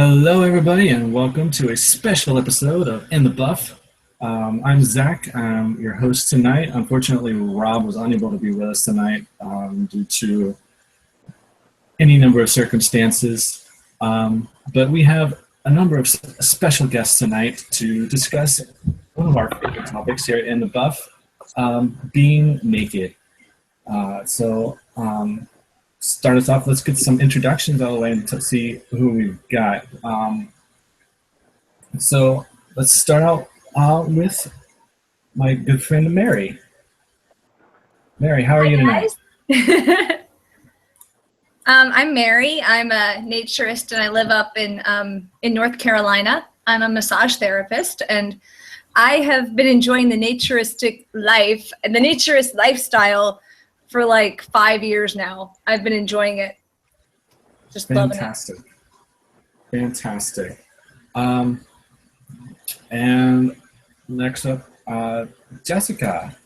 Hello, everybody, and welcome to a special episode of In the Buff. I'm Zach. I'm your host tonight. Unfortunately, Rob was unable to be with us tonight due to any number of circumstances. But we have a number of special guests tonight to discuss one of our favorite topics here in the Buff, being naked. Start us off. Let's get some introductions out of the way to see who we've got. So let's start out with my good friend Mary. Mary, how are you tonight? I'm Mary. I'm a naturist, and I live up in North Carolina. I'm a massage therapist, and I have been enjoying the naturistic life and the naturist lifestyle for like 5 years now. I've been enjoying it. Just Fantastic. loving it. Fantastic. And next up, Jessica.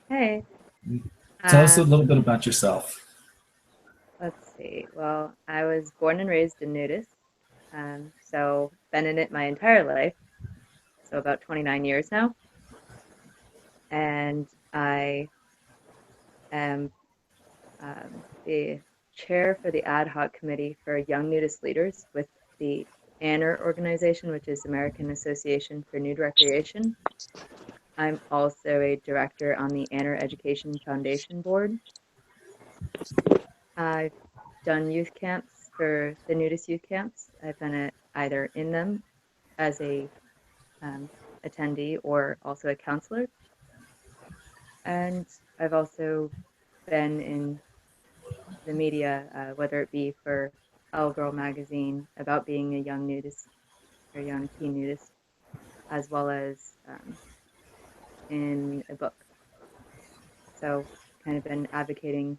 Hey. Tell us a little bit about yourself. Let's see. Well, I was born and raised in Nudism, so been in it my entire life, so about 29 years now. And I am the chair for the ad hoc committee for young nudist leaders with the ANR organization, which is American Association for Nude Recreation. I'm also a director on the ANR Education Foundation Board. I've done youth camps for the nudist youth camps. I've been either in them as a attendee or also a counselor. And I've also been in the media, whether it be for Elle Girl magazine about being a young nudist or young teen nudist, as well as in a book. So kind of been advocating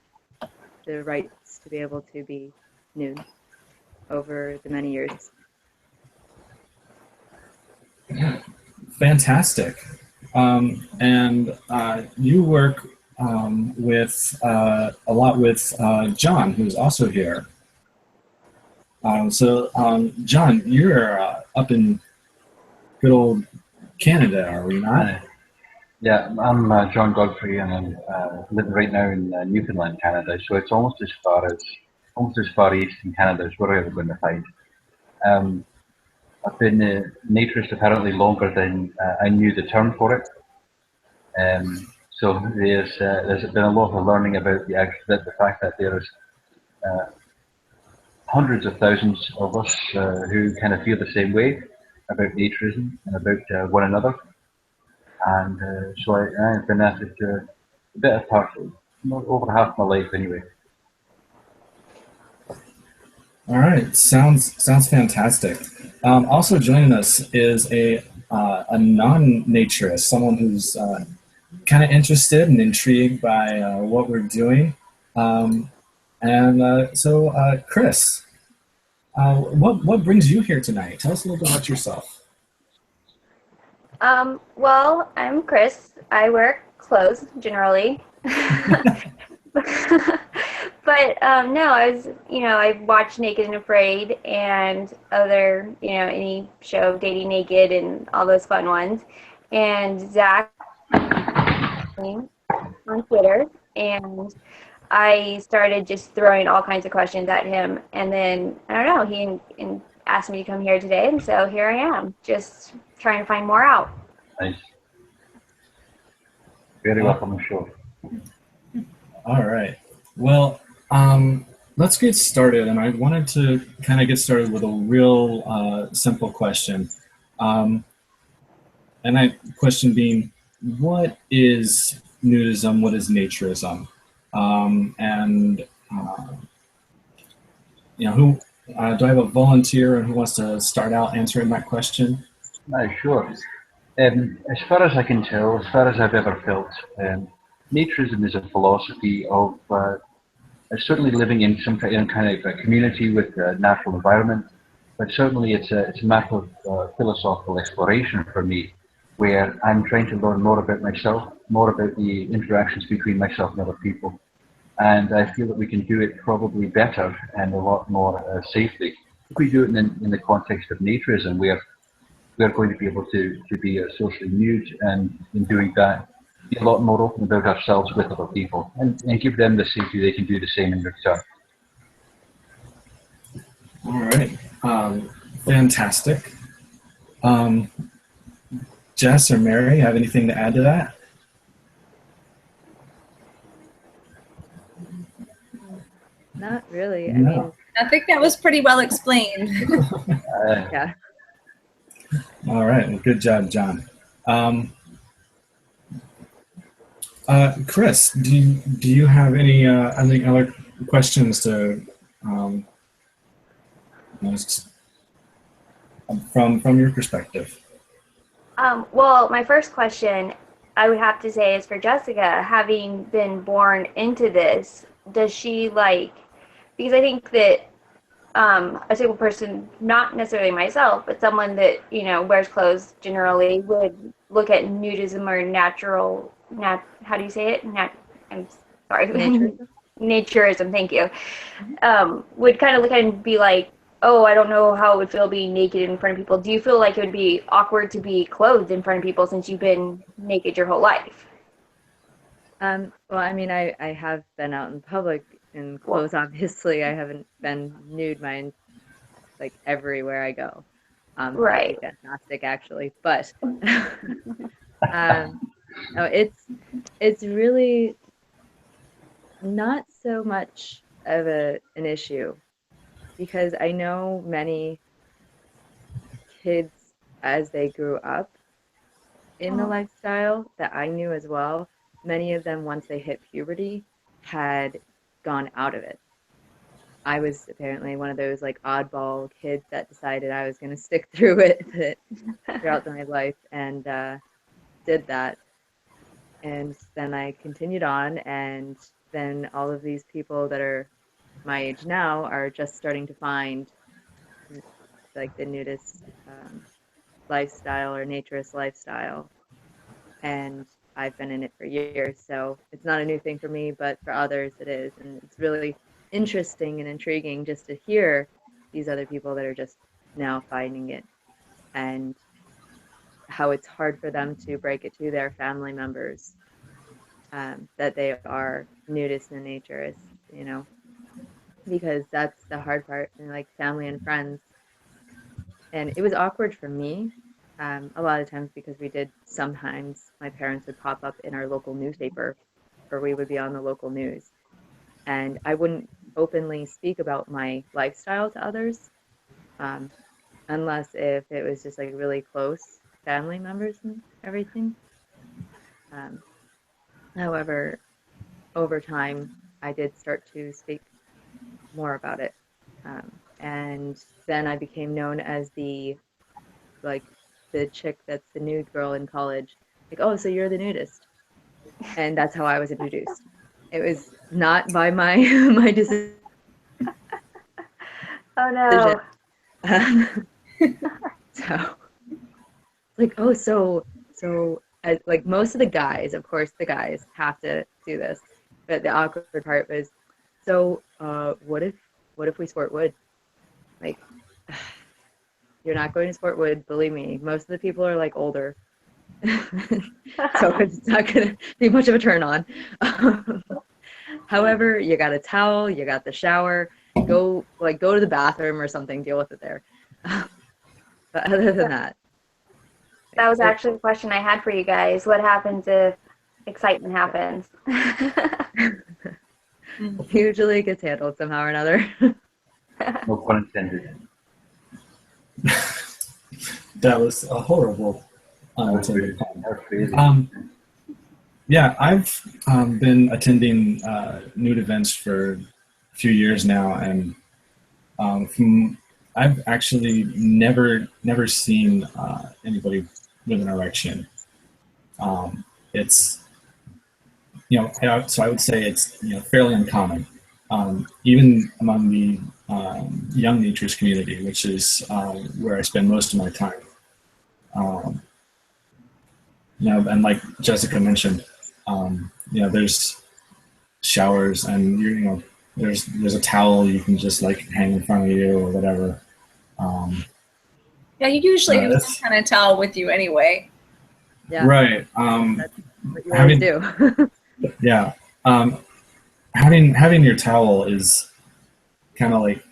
the rights to be able to be nude over the many years. Fantastic. And you work with a lot with John, who's also here. John, you're up in good old Canada, are we not? Yeah, I'm John Godfrey, and I'm living right now in Newfoundland, Canada. So it's almost as far east in Canada as we're ever going to find. I've been a naturist apparently longer than I knew the term for it. So there's been a lot of learning about the fact that there's hundreds of thousands of us who kind of feel the same way about naturism and about one another. And so I've been at it a bit of part, over half my life anyway. All right, sounds fantastic. Also joining us is a non-naturist, someone who's kind of interested and intrigued by what we're doing. Chris, what brings you here tonight? Tell us a little bit about yourself. Well, I'm Chris. I wear clothes generally. But no, I watched Naked and Afraid and other, any show, Dating Naked and all those fun ones. And Zach on Twitter, and I started just throwing all kinds of questions at him. And then, I don't know, he asked me to come here today, and so here I am, just trying to find more out. Nice. Very welcome, I'm sure. All right. Well, let's get started. And I wanted to kind of get started with a real simple question. Question being, what is nudism? What is naturism? Who do I have a volunteer who wants to start out answering that question? Sure. As far as I can tell, as far as I've ever felt, naturism is a philosophy of certainly living in some kind of a community with a natural environment, but certainly it's a matter of philosophical exploration for me, where I'm trying to learn more about myself, more about the interactions between myself and other people. And I feel that we can do it probably better and a lot more safely if we do it in the context of naturism, we're going to be able to be socially nude, and in doing that, be a lot more open about ourselves with other people, and give them the safety they can do the same in return. All right. Fantastic. Jess or Mary, have anything to add to that? Not really. I No. mean, I think that was pretty well explained. yeah. All right. Well, good job, John. Chris, do you have any other questions to from your perspective? Well, my first question I would have to say is for Jessica, having been born into this, does she because I think that a single person, not necessarily myself, but someone that, wears clothes generally would look at nudism or how do you say it? I'm sorry. Naturism. Naturism, thank you. Would kind of look at it and be like, oh, I don't know how it would feel being naked in front of people. Do you feel like it would be awkward to be clothed in front of people since you've been naked your whole life? Well, I mean, I have been out in public in clothes, obviously. I haven't been nude everywhere I go. Right. Agnostic, actually. But no, it's really not so much of an issue, because I know many kids as they grew up in the lifestyle that I knew as well. Many of them, once they hit puberty, had gone out of it. I was apparently one of those oddball kids that decided I was going to stick through it throughout my life, and did that. And then I continued on, and then all of these people that are my age now are just starting to find the nudist lifestyle or naturist lifestyle, and I've been in it for years, so it's not a new thing for me, but for others it is, and it's really interesting and intriguing just to hear these other people that are just now finding it, and how it's hard for them to break it to their family members that they are nudist and naturist, because that's the hard part, and family and friends. And it was awkward for me a lot of times, because sometimes my parents would pop up in our local newspaper, or we would be on the local news, and I wouldn't openly speak about my lifestyle to others unless if it was just really close family members and everything. However, over time, I did start to speak more about it. And then I became known as the chick that's the nude girl in college. Oh, so you're the nudist. And that's how I was introduced. It was not by my my decision. Oh no. So most of the guys, of course, the guys have to do this, but the awkward part was, so what if we sport wood? You're not going to sport wood, believe me. Most of the people are older, so it's not gonna be much of a turn on. However, you got a towel, you got the shower, go to the bathroom or something, deal with it there. But other than that, that was actually a question I had for you guys. What happens if excitement happens? Usually it gets handled somehow or another. No pun intended. That was a horrible unintended pun. Yeah, I've been attending nude events for a few years now, and I've actually never seen anybody with an erection. It's so I would say it's fairly uncommon, even among the young naturist community, which is where I spend most of my time. And like Jessica mentioned, there's showers, and there's a towel you can just hang in front of you or whatever. Yeah, you usually have That's some kind of towel with you anyway. Yeah, right. that's what you always do. Yeah. Um, having your towel is kind of like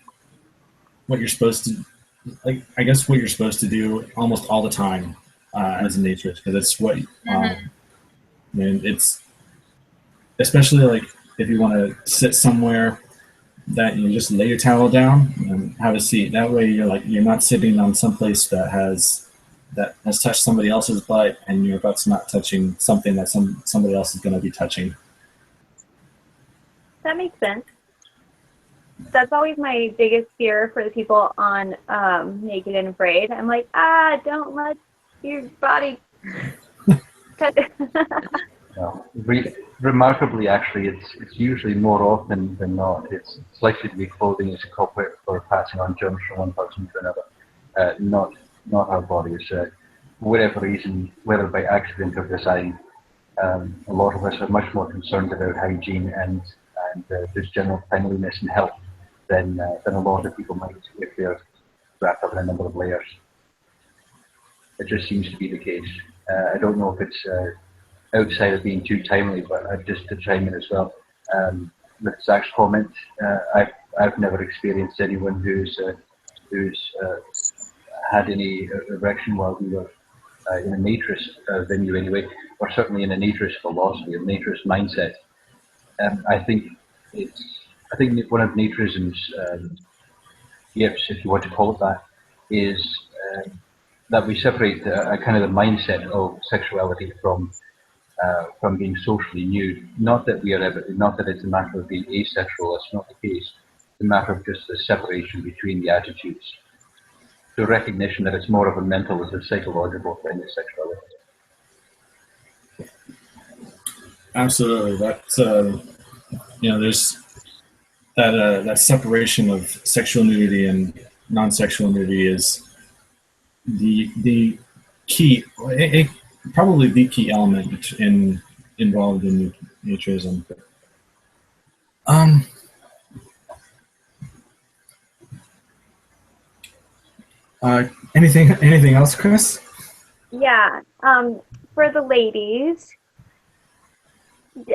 what you're supposed to, like, I guess what you're supposed to do almost all the time as a naturist, because it's what I mean. It's especially like if you want to sit somewhere that you just lay your towel down and have a seat. That way, you're not sitting on some place that has touched somebody else's butt, and your butt's not touching something that somebody else is going to be touching. That makes sense. That's always my biggest fear for the people on Naked and Afraid. I'm like, don't let your body touch. No. Remarkably, actually, it's usually more often than not. It's likely to be clothing as a culprit for passing on germs from one person to another, not our bodies. For whatever reason, whether by accident or design, a lot of us are much more concerned about hygiene and just general cleanliness and health than a lot of people might if they're wrapped up in a number of layers. It just seems to be the case. I don't know if it's outside of being too timely, but just to chime in as well. With Zach's comment, I've never experienced anyone who's had any erection while we were in a naturist venue anyway, or certainly in a naturist philosophy, a naturist mindset. I think one of naturism's gifts, if you want to call it that, is that we separate a kind of the mindset of sexuality from being socially nude. Not that it's a matter of being asexual. That's not the case. It's a matter of just the separation between the attitudes. The recognition that it's more of a mental as a psychological thing as sexuality. Absolutely. That's there's that separation of sexual nudity and non-sexual nudity is the key, probably the key element involved in naturism. Um, anything else, Chris? Yeah. For the ladies,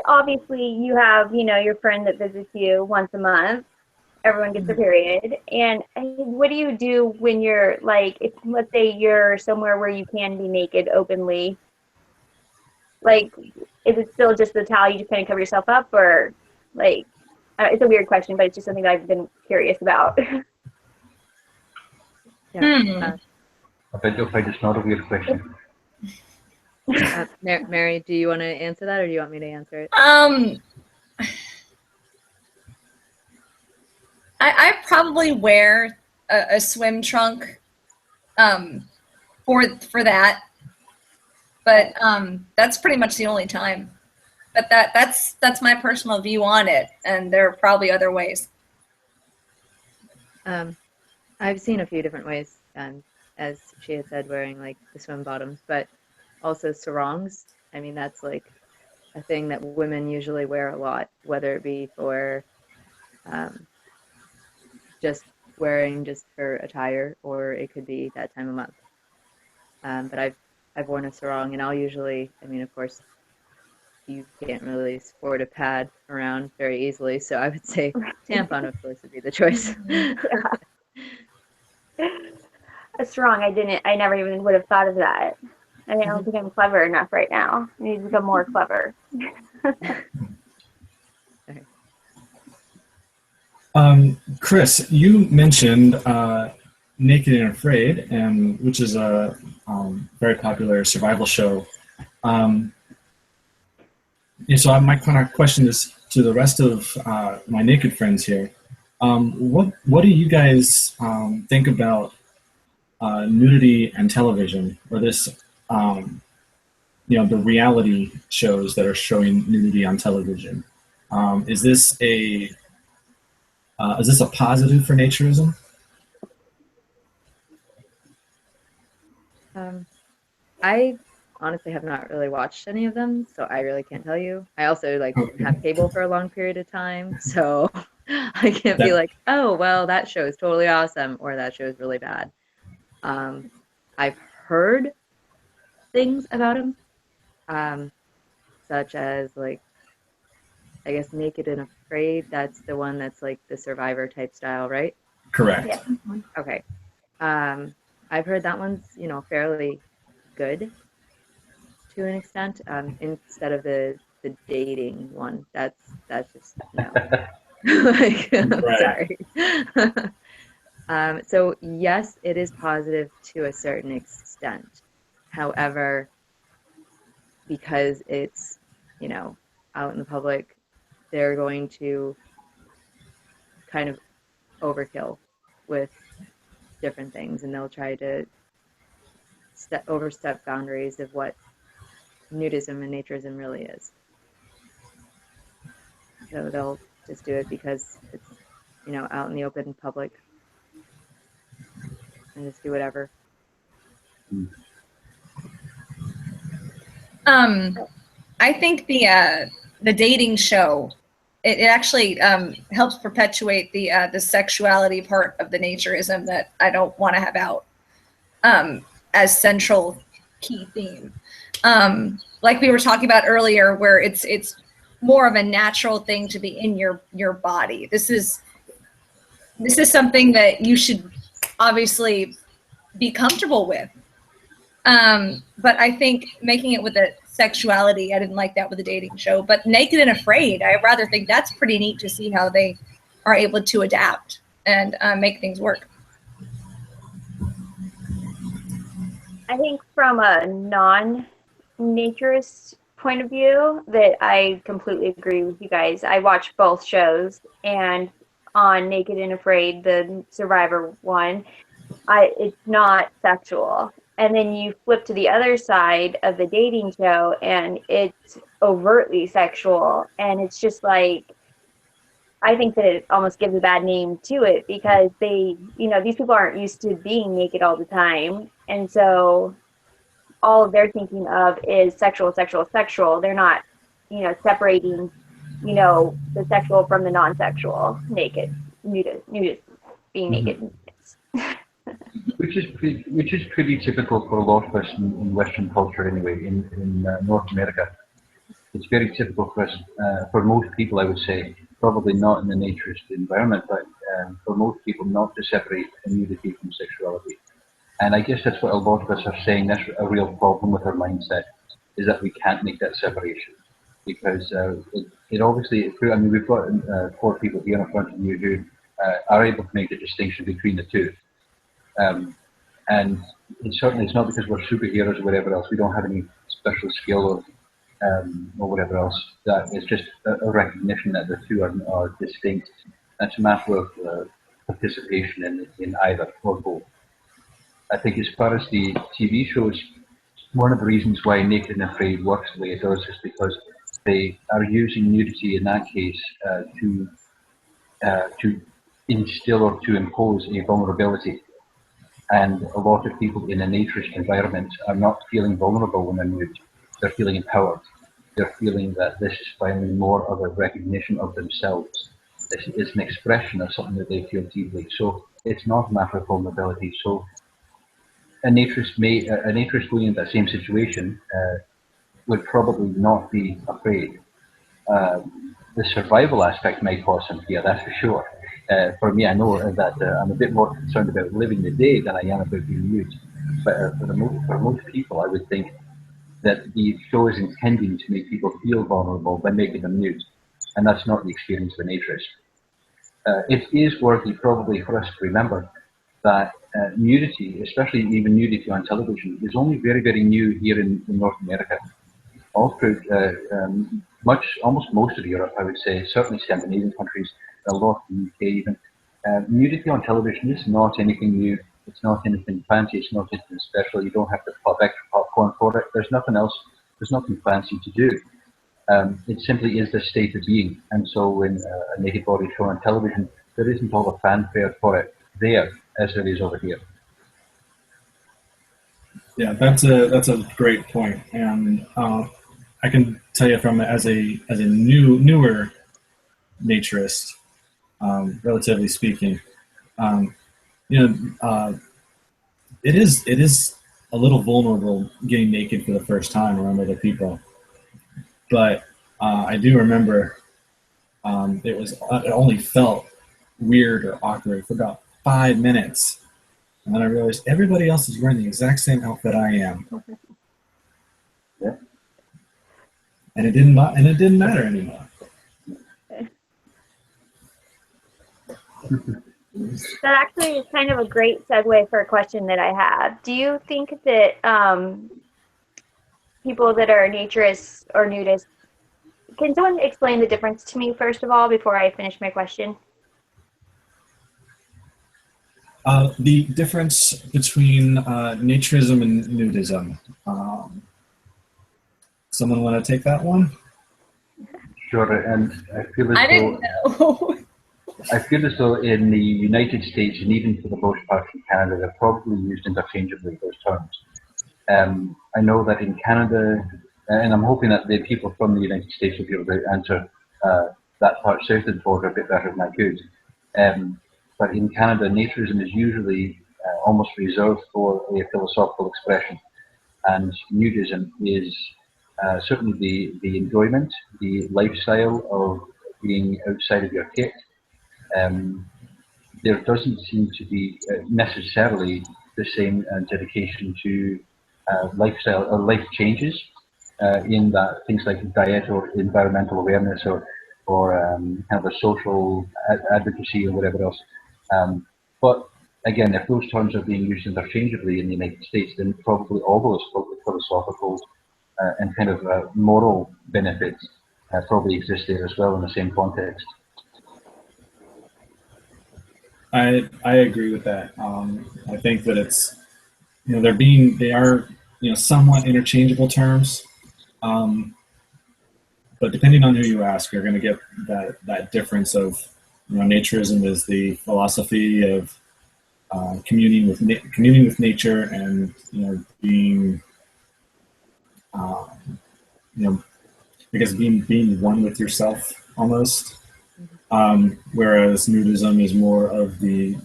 obviously you have, your friend that visits you once a month. Everyone gets their period. And what do you do when you're like, if let's say you're somewhere where you can be naked openly? Like, is it still just the towel? You just kind of cover yourself up, or like, it's a weird question, but it's just something that I've been curious about. Yeah. I bet you'll find it's not a weird question. Mary, do you want to answer that, or do you want me to answer it? I probably wear a swim trunk for that, but that's pretty much the only time. But that's my personal view on it, and there are probably other ways. I've seen a few different ways, as she had said, wearing like the swim bottoms, but also sarongs. I mean, that's like a thing that women usually wear a lot, whether it be for just wearing just for attire, or it could be that time of month. But I've worn a sarong, and I'll usually, I mean, of course, you can't really sport a pad around very easily, so I would say tampon, of course, would be the choice. That's wrong. I never even would have thought of that. I mean, I don't think I'm clever enough right now. I need to become more clever. Chris, you mentioned Naked and Afraid, which is a very popular survival show. So my kind of question is to the rest of my naked friends here. What do you guys think about nudity and television, or this, the reality shows that are showing nudity on television? Is this a positive for naturism? I honestly have not really watched any of them, so I really can't tell you. I also have cable for a long period of time, so I can't be That- like, oh, well, that show is totally awesome or that show is really bad. I've heard things about him, such as like, I guess Naked and Afraid. That's the one that's like the Survivor type style, right? Correct. Yeah. Okay. I've heard that one's, fairly good to an extent. Instead of the dating one, that's just no. Like, I'm Right. sorry. So yes, it is positive to a certain extent. However, because it's, out in the public, they're going to kind of overkill with different things, and they'll try to overstep boundaries of what nudism and naturism really is. So they'll just do it because it's, out in the open public and just do whatever. I think the dating show, it actually helps perpetuate the sexuality part of the naturism that I don't want to have out as central key theme. Like we were talking about earlier, where it's more of a natural thing to be in your body. This is something that you should obviously be comfortable with. But I think making it with a sexuality, I didn't like that with the dating show. But Naked and Afraid, I rather think that's pretty neat to see how they are able to adapt and make things work. I think from a non-naturist point of view that I completely agree with you guys. I watched both shows, and on Naked and Afraid, the Survivor one, it's not sexual. And then you flip to the other side of the dating show and it's overtly sexual. And it's just like, I think that it almost gives a bad name to it because these people aren't used to being naked all the time. And so all they're thinking of is sexual, sexual, sexual. They're not, separating, the sexual from the non-sexual nudist being naked. Which is pretty typical for a lot of us in Western culture anyway. In North America, it's very typical for us. For most people, I would say, probably not in the naturist environment, but for most people, not to separate nudity from sexuality. And I guess that's what a lot of us are saying. That's a real problem with our mindset, is that we can't make that separation because it obviously. I mean, we've got 4 people here in front of you who are able to make the distinction between the two. And it's not because we're superheroes or whatever else. We don't have any special skill or whatever else. That it's just a recognition that the two are distinct. That's a matter of participation in either or both. I think as far as the TV shows, one of the reasons why Naked and Afraid works the way it does is because they are using nudity in that case to instill or to impose a vulnerability. And a lot of people in a naturist environment are not feeling vulnerable when they're nude. They're feeling empowered. They're feeling that this is finally more of a recognition of themselves. This is an expression of something that they feel deeply. So it's not a matter of vulnerability. So a naturist going into that same situation would probably not be afraid. The survival aspect might cause some fear, that's for sure. For me, I know that I'm a bit more concerned about living the day than I am about being nude. But for most people, I would think that the show is intending to make people feel vulnerable by making them nude. And that's not the experience of a naturist. It is worthy probably for us to remember that nudity, especially even nudity on television, is only very, very new here in North America. All through almost most of Europe, I would say, certainly Scandinavian countries, a lot in the UK even. Nudity on television is not anything new. It's not anything fancy. It's not anything special. You don't have to pop extra popcorn for it. There's nothing else. There's nothing fancy to do. It simply is the state of being. And so when a naked body shown on television, there isn't all the fanfare for it there as there is over here. Yeah, that's a great point, and I can tell you from as a newer naturist, relatively speaking. Um, you know, it is a little vulnerable getting naked for the first time around other people, but I do remember it only felt weird or awkward for about 5 minutes, and then I realized everybody else is wearing the exact same outfit I am, Yeah. and it didn't matter anymore. That actually is kind of a great segue for a question that I have. Do you think that people that are naturists or nudists, can someone explain the difference to me first of all before I finish my question? The difference between naturism and nudism. Someone want to take that one? Sure, and I feel as I though didn't know. I feel as though in the United States and even for the most part in Canada, they're probably used interchangeably, those terms. I know that in Canada, and I'm hoping that the people from the United States will be able to answer that part south of the border a bit better than I could. But in Canada, naturism is usually almost reserved for a philosophical expression, and nudism is certainly the enjoyment, the lifestyle of being outside of your kit. Um, there doesn't seem to be necessarily the same dedication to lifestyle or life changes in that things like diet or environmental awareness or kind of a social advocacy or whatever else. But again, if those terms are being used interchangeably in the United States, then probably all those philosophical and kind of moral benefits probably exist there as well in the same context. I agree with that. I think that it's they are somewhat interchangeable terms, um, but depending on who you ask, you're going to get that difference of naturism is the philosophy of communing with nature and being I guess being one with yourself almost. Whereas nudism is more of the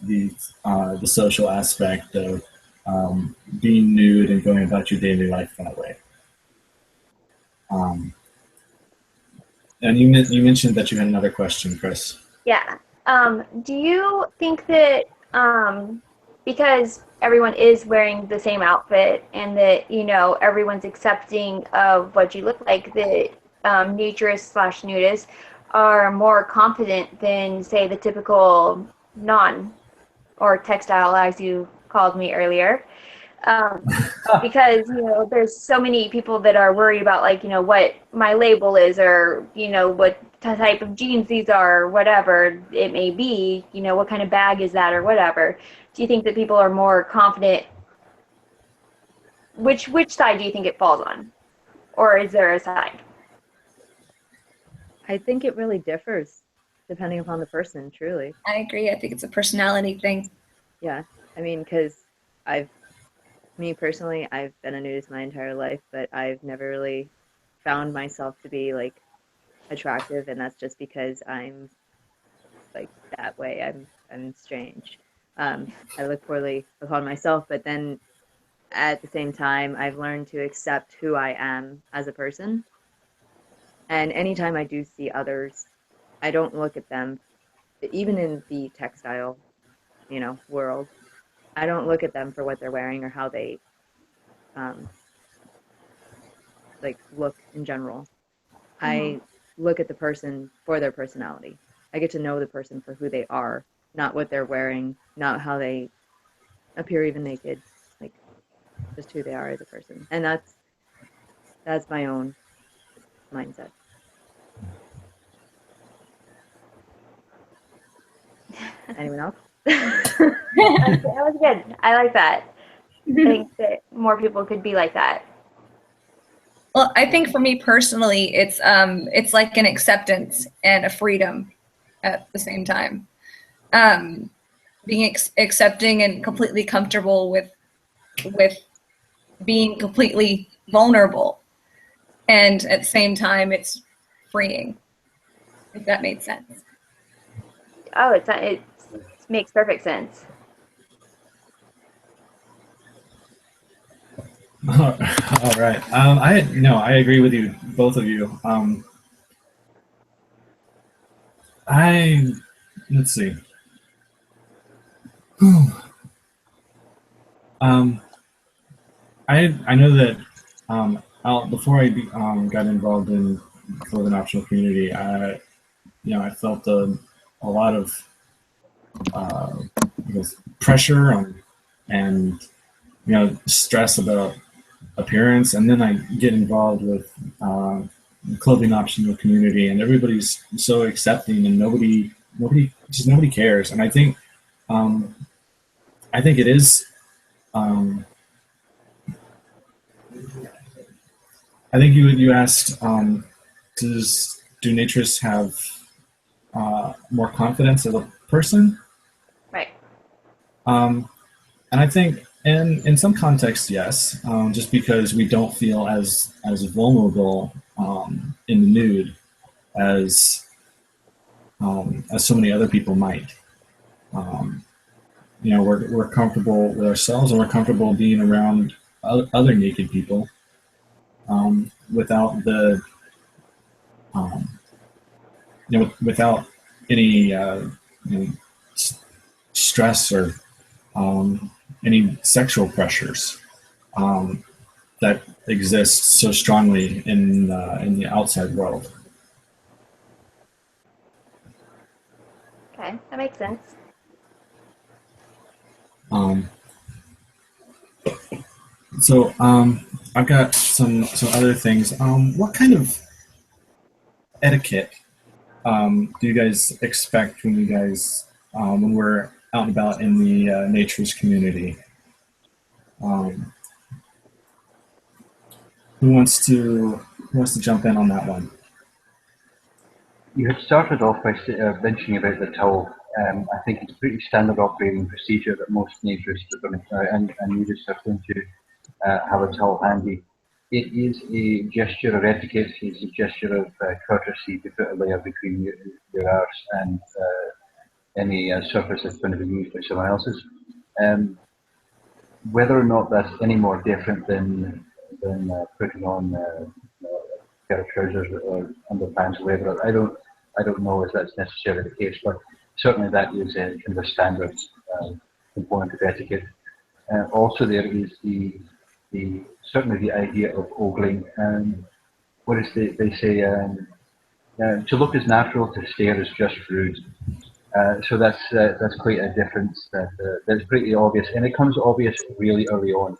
social aspect of being nude and going about your daily life that way. And you mentioned that you had another question, Chris. Yeah. Do you think that because everyone is wearing the same outfit and that, everyone's accepting of what you look like, that naturists / nudists are more confident than, say, the typical non or textile, as you called me earlier? Because there's so many people that are worried about what my label is or what type of jeans these are or whatever it may be, what kind of bag is that or whatever. Do you think that people are more confident? Which side do you think it falls on, or is there a side? I think it really differs depending upon the person, truly. I agree. I think it's a personality thing. Yeah, I mean, because me personally, I've been a nudist my entire life, but I've never really found myself to be attractive, and that's just because I'm that way. I'm strange. I look poorly upon myself, but then at the same time, I've learned to accept who I am as a person. And anytime I do see others, I don't look at them, even in the textile, world. I don't look at them for what they're wearing or how they look in general. I look at the person for their personality. I get to know the person for who they are, not what they're wearing, not how they appear even naked, just who they are as a person. And that's my own mindset. Anyone else? That was good. I like that. I think that more people could be like that. Well, I think for me personally, it's like an acceptance and a freedom at the same time. Being accepting and completely comfortable with being completely vulnerable, and at the same time, it's freeing. If that made sense. Oh, it makes perfect sense. All right. I agree with you, both of you. Let's see. I know that before I got involved in the clothing optional community, I felt a lot of I guess pressure and stress about appearance, and then I get involved with clothing optional community, and everybody's so accepting, and nobody cares, and um, I think it is. I think you asked, do naturists have more confidence as a person? Right. And I think in some contexts, yes, just because we don't feel as vulnerable in the nude as so many other people might. We're comfortable with ourselves, and we're comfortable being around other naked people without the without any stress or any sexual pressures that exist so strongly in the outside world. Okay, that makes sense. So I've got some other things. What kind of etiquette do you guys expect when you guys when we're out and about in the naturist community? Who wants to jump in on that one? You had started off by mentioning about the towel. I think it's a pretty standard operating procedure that most naturists are going to, and nudists are going to have a towel handy. It is a gesture of etiquette. It's a gesture of courtesy to put a layer between your arse and any surface that's going to be used by someone else's. Whether or not that's any more different than putting on a pair of trousers or underpants or whatever, I don't know if that's necessarily the case, but certainly that is a kind of a standard component of etiquette. Also, there is certainly the idea of ogling. What is they say? To look is natural, to stare is just rude. So that's quite a difference that's pretty obvious, and it comes obvious really early on.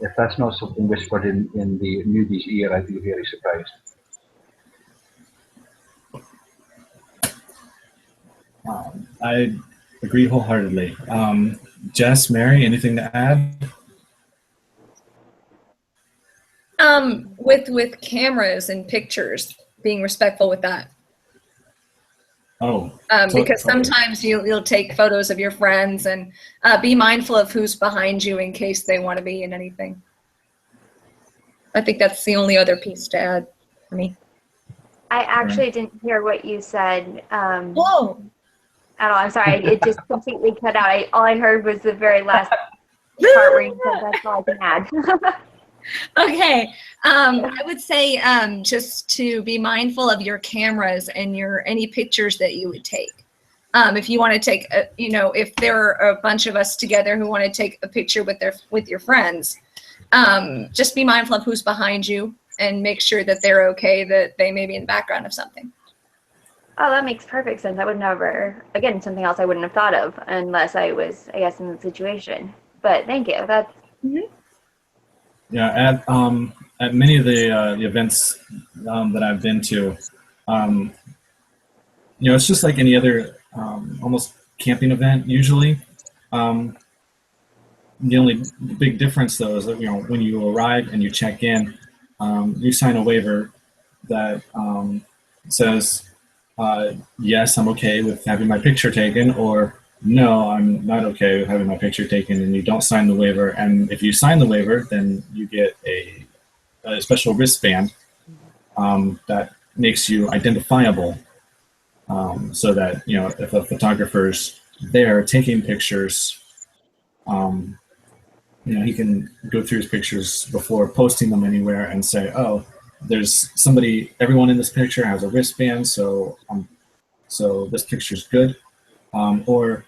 If that's not something whispered in the newbie's ear, I'd be very surprised. I agree wholeheartedly. Jess, Mary, anything to add? With cameras and pictures, being respectful with that. Oh, because sometimes you'll take photos of your friends, and be mindful of who's behind you in case they want to be in anything. I think that's the only other piece to add for me. I actually didn't hear what you said Whoa. at all. I'm sorry. It just completely cut out. All I heard was the very last part where you said that's all I can add. Okay. I would say just to be mindful of your cameras and any pictures that you would take. If you want to take, if there are a bunch of us together who want to take a picture with your friends, just be mindful of who's behind you and make sure that they're okay, that they may be in the background of something. Oh, that makes perfect sense. I would never, again, something else I wouldn't have thought of unless I was, I guess, in the situation. But thank you. That's. Mm-hmm. Yeah, at many of the events that I've been to, it's just like any other almost camping event usually. The only big difference though is that when you arrive and you check in, you sign a waiver that says yes, I'm okay with having my picture taken, or no, I'm not okay with having my picture taken, and you don't sign the waiver. And if you sign the waiver, then you get a special wristband that makes you identifiable so that, you know, if a photographer's there taking pictures, um, you know, he can go through his pictures before posting them anywhere and say, oh, there's somebody, everyone in this picture has a wristband, so this picture's good. Or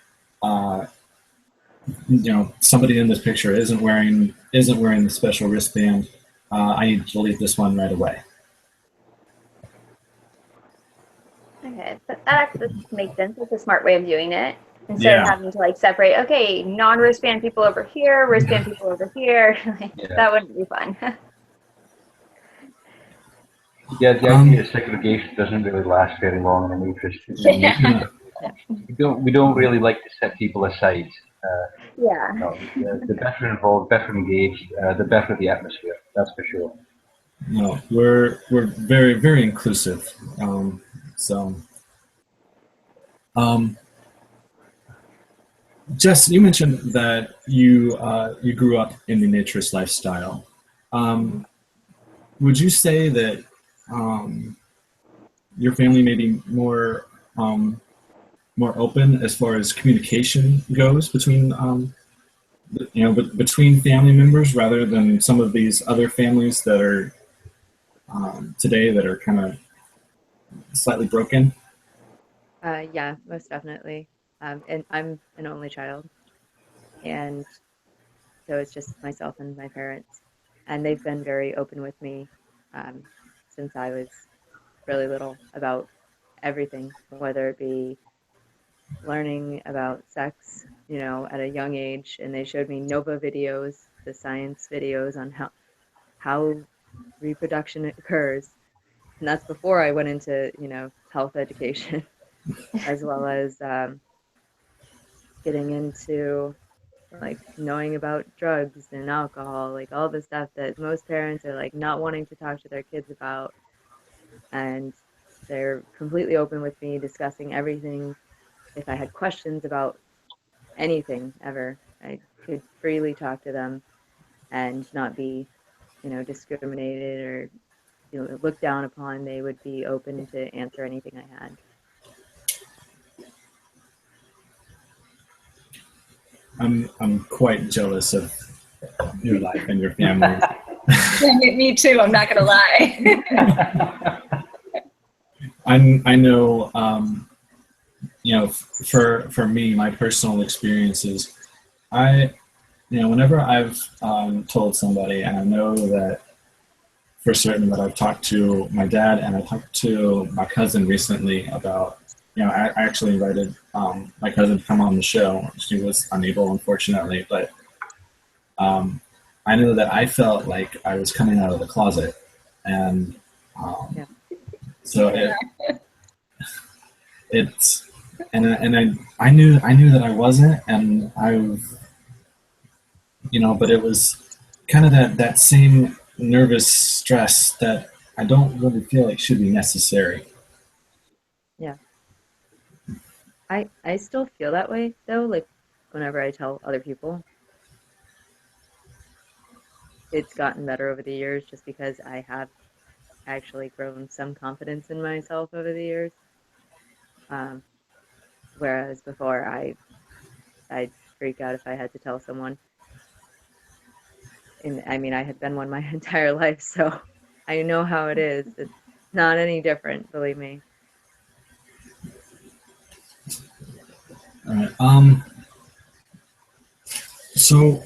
you know, somebody in this picture isn't wearing the special wristband. I need to delete this one right away. Okay, that makes sense. It's a smart way of doing it. Instead of Yeah. having to like separate, okay, non-wristband people over here, wristband people over here. Yeah. That wouldn't be fun. Yeah, the idea of segregation doesn't really last very long in an interest. We don't really like to set people aside. Yeah. No, the better involved, better engaged, the better the atmosphere. That's for sure. No, we're very, very inclusive. So, Jess, you mentioned that you grew up in the naturist lifestyle. Would you say that your family may be more open as far as communication goes between you know, between family members, rather than some of these other families that are today that are kind of slightly broken? Yeah, most definitely. And I'm an only child, and so it's just myself and my parents, and they've been very open with me um, since I was really little about everything, whether it be learning about sex, you know, at a young age, and they showed me Nova videos, the science videos on how reproduction occurs, and that's before I went into, you know, health education, as well as getting into like knowing about drugs and alcohol, like all the stuff that most parents are like not wanting to talk to their kids about. And they're completely open with me, discussing everything. If I had questions about anything ever, I could freely talk to them and not be, you know, discriminated or, you know, looked down upon. They would be open to answer anything I had. I'm quite jealous of your life and your family. Me too. I'm not gonna lie. I know, you know, for me, my personal experiences, you know, whenever I've told somebody, and I know that for certain that I've talked to my dad and I talked to my cousin recently about, you know, I actually invited my cousin to come on the show. She was unable, unfortunately, but I know that I felt like I was coming out of the closet, and Yeah. so it's and I knew that I wasn't, and you know, but it was kind of that same nervous stress that I don't really feel like should be necessary. Yeah. I still feel that way though, like whenever I tell other people. It's gotten better over the years just because I have actually grown some confidence in myself over the years. Um, whereas before I'd freak out if I had to tell someone. And I mean, I had been one my entire life, so I know how it is. It's not any different, believe me. All right. So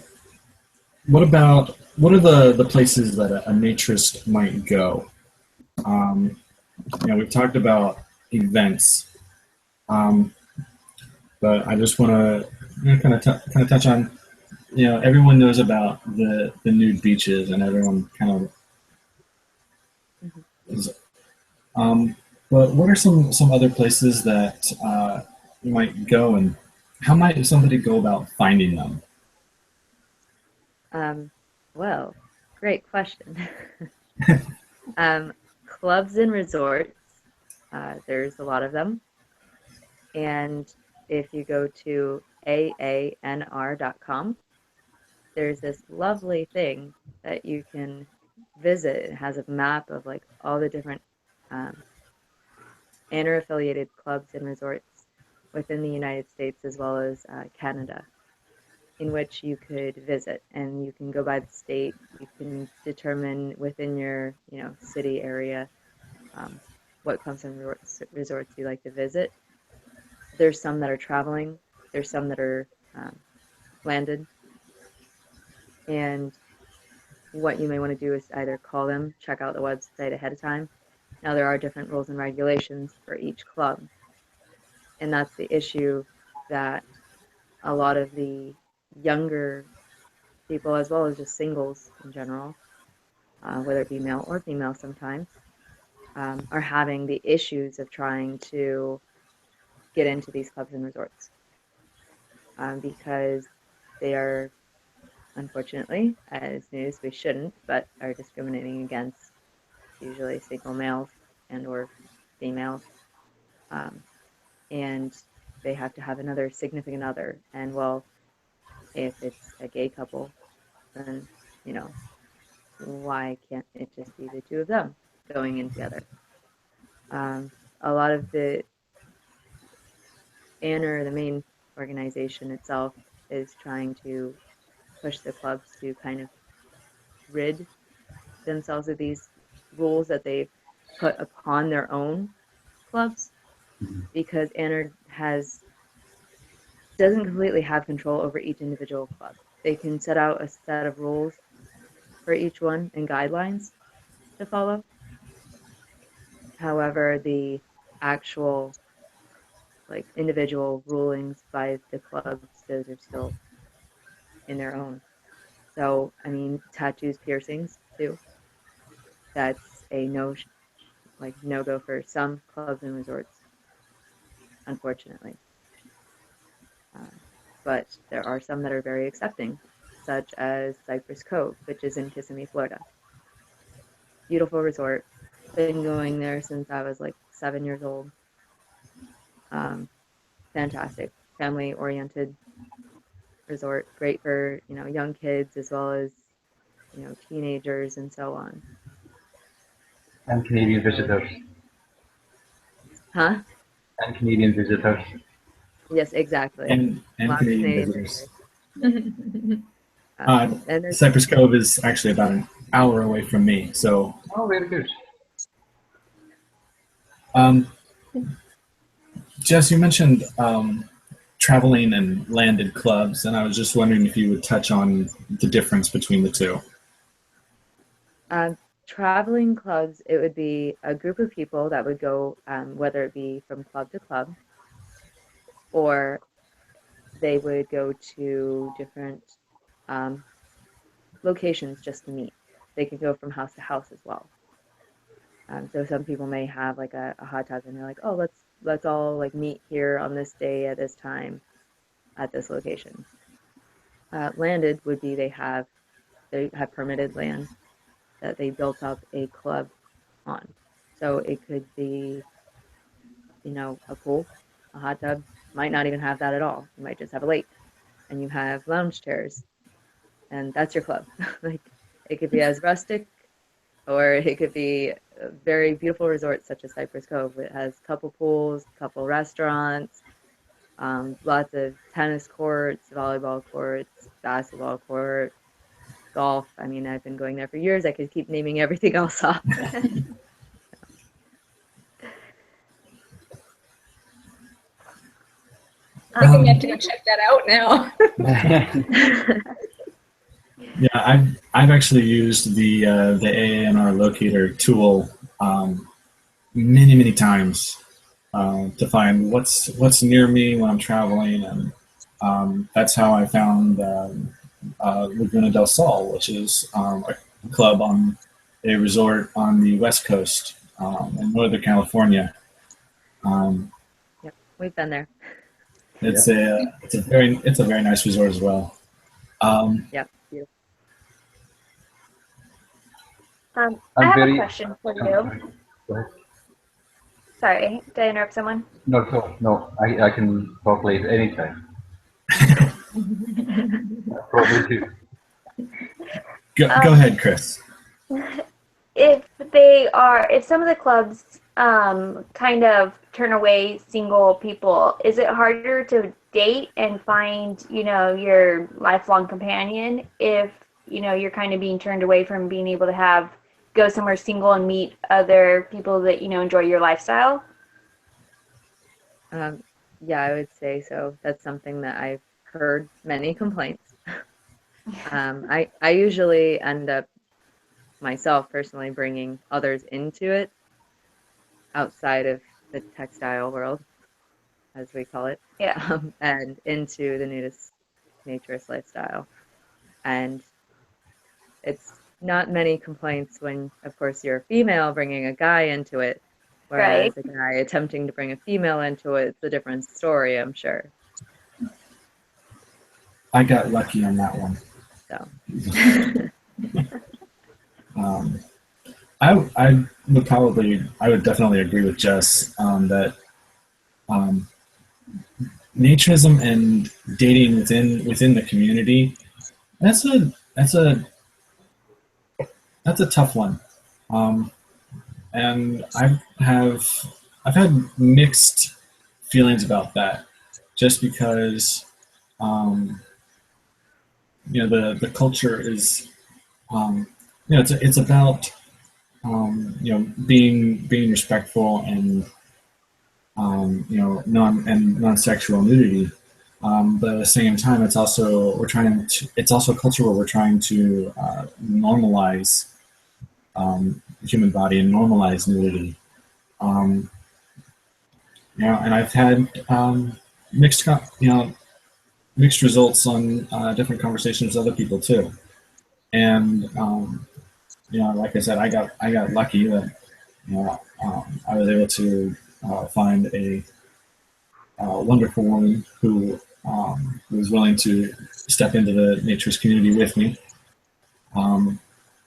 what are the places that a naturist might go? You know, we've talked about events, um, but I just want to, you know, kind of touch on, you know, everyone knows about the nude beaches, and everyone kind of Mhm. is. But what are some other places that you might go, and how might somebody go about finding them? Um, well, great question. Clubs and resorts, there's a lot of them. And if you go to aanr.com, there's this lovely thing that you can visit. It has a map of like all the different um, ANR-affiliated clubs and resorts within the United States as well as Canada, in which you could visit, and you can go by the state. You can determine within your, city area what clubs and resorts you like to visit. There's some that are traveling. There's some that are landed. And what you may want to do is either call them, check out the website ahead of time. Now, there are different rules and regulations for each club. And that's the issue that a lot of the younger people, as well as just singles in general, whether it be male or female sometimes, are having the issues of trying to get into these clubs and resorts because they are, unfortunately, as news we shouldn't, but are discriminating against usually single males and or females, and they have to have another significant other. And well, if it's a gay couple, then why can't it just be the two of them going in together? A lot of the ANR, the main organization itself, is trying to push the clubs to kind of rid themselves of these rules that they've put upon their own clubs, because ANR doesn't completely have control over each individual club. They can set out a set of rules for each one and guidelines to follow. However, the actual individual rulings by the clubs, those are still in their own. So, I mean, tattoos, piercings too. That's a no-go for some clubs and resorts, unfortunately. But there are some that are very accepting, such as Cypress Cove, which is in Kissimmee, Florida. Beautiful resort. Been going there since I was 7 years old. Fantastic, family-oriented resort. Great for young kids as well as teenagers and so on. And Canadian visitors. Huh? And Canadian visitors. Yes, exactly. And Lots of Canadian visitors. and there's Cypress Cove is actually about an hour away from me, so. Oh, very good. Jess, you mentioned traveling and landed clubs, and I was just wondering if you would touch on the difference between the two. Traveling clubs, it would be a group of people that would go, whether it be from club to club, or they would go to different locations just to meet. They could go from house to house as well. So some people may have a hot tub, and they're like, oh, let's all meet here on this day at this time at this location. Landed would be they have permitted land that they built up a club on. So it could be, a pool, a hot tub, might not even have that at all. You might just have a lake, and you have lounge chairs, and that's your club. It could be as rustic, or it could be a very beautiful resort such as Cypress Cove. It has a couple pools, a couple restaurants, lots of tennis courts, volleyball courts, basketball courts, golf. I mean, I've been going there for years. I could keep naming everything else off. I think I have to go check that out now. Yeah, I've actually used the AANR locator tool many times to find what's near me when I'm traveling, and that's how I found Laguna del Sol, which is a club on a resort on the West Coast in Northern California. Yep, we've been there. It's a very nice resort as well. Yep. Beautiful. I have a question for you. Go ahead. Sorry, did I interrupt someone? No, I can talk later anytime. Probably too. Go ahead, Chris. If some of the clubs kind of turn away single people? Is it harder to date and find, your lifelong companion if, you're kind of being turned away from being able to go somewhere single and meet other people that, enjoy your lifestyle? Yeah, I would say so. That's something that I've heard many complaints. I usually end up myself personally bringing others into it outside of the textile world, as we call it, Yeah. and into the nudist naturist lifestyle. And it's not many complaints when, of course, you're a female bringing a guy into it, Right. whereas a guy attempting to bring a female into it, it's a different story, I'm sure. I got lucky on that one. So. I would definitely agree with Jess that naturism and dating within the community, that's a tough one, and I've had mixed feelings about that, just because the culture is it's about being respectful and non-sexual nudity, but at the same time it's also a culture where we're trying to normalize the human body and normalize nudity. And I've had mixed mixed results on different conversations with other people too. And like I said, I got lucky that I was able to find a wonderful woman who was willing to step into the naturist community with me.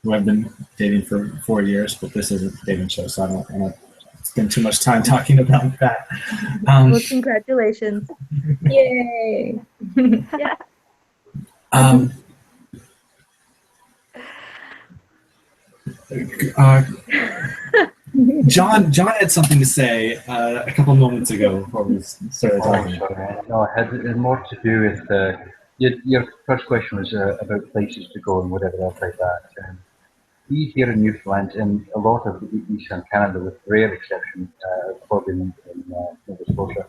Who I've been dating for 4 years, but this isn't a dating show, so I don't want to spend too much time talking about that. Well, congratulations. Yay. Yeah. John had something to say a couple moments ago before we started talking. Sorry. No, it had more to do with your first question was about places to go and whatever else like that. We here in Newfoundland and a lot of Eastern Canada, with rare exception, probably in Nova Scotia,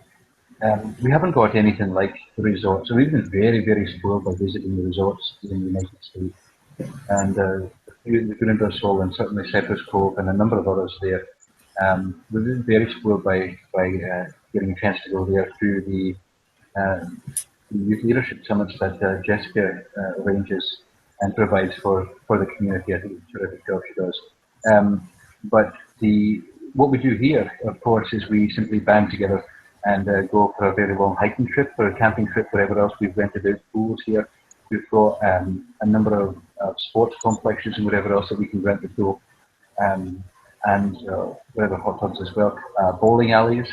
we haven't got anything like the resorts. So we've been very, very spoiled by visiting the resorts in the United States. And the Goonimba Sol and certainly Cypress Cove and a number of others there. We've been very spoiled by getting a chance to go there through the youth leadership summits that Jessica arranges and provides for the community. I think it's a terrific job she does. But what we do here, of course, is we simply band together and go for a very long hiking trip or a camping trip, wherever else. We've rented out pools here. We've got a number of sports complexes and whatever else that we can rent the pool. And whatever hot tubs as well. Bowling alleys,